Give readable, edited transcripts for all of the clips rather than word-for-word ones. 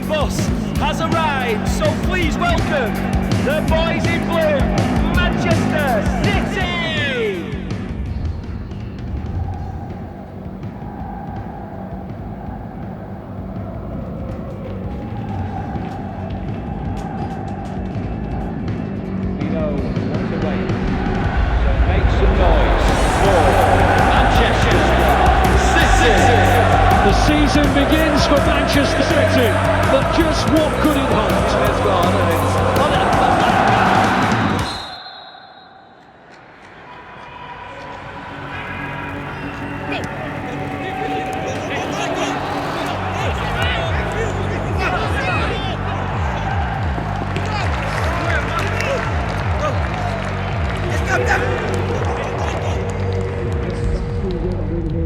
bus has arrived, so please welcome the boys in blue, Manchester City! We know what's away, so make some noise for Manchester City! The season begins for Manchester City, but just what could it hold? It's gone and it's on it.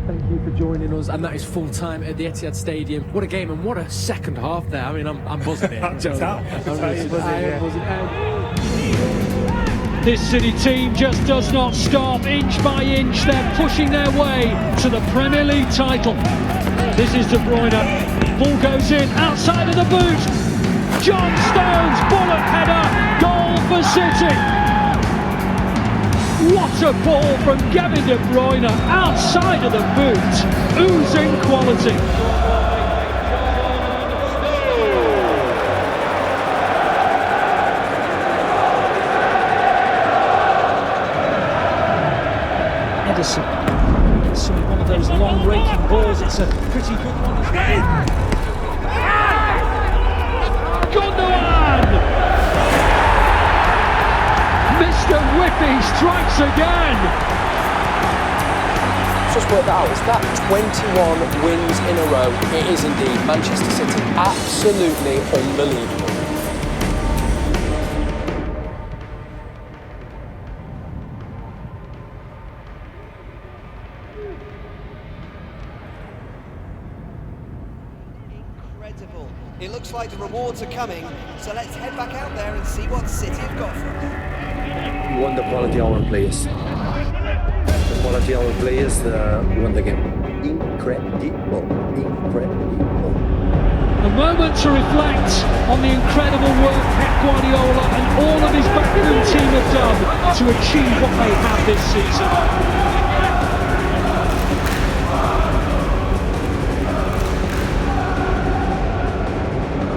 Thank you for joining us, and that is full time at the Etihad Stadium. What a game and what a second half there. I mean, I'm buzzing it. This City team just does not stop. Inch by inch, they're pushing their way to the Premier League title. This is De Bruyne. Ball goes in outside of the boot. John Stones, bullet header, goal for City. What a ball from Kevin De Bruyne outside of the boot, oozing quality. Edison, it's one of those long raking balls, it's a pretty good one as well. Mr. Whippy strikes again. Just work that out. Is that 21 wins in a row? It is indeed. Manchester City, absolutely unbelievable. Incredible. It looks like the rewards are coming, so let's head back out there and see what City have got for us. We want the quality of our players. The quality of our players won the game. Incredible. A moment to reflect on the incredible work Pep Guardiola and all of his backroom team have done to achieve what they have this season.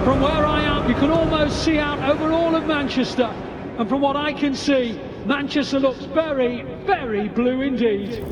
From where I am, you can almost see out over all of Manchester. And from what I can see, Manchester looks very, very blue indeed.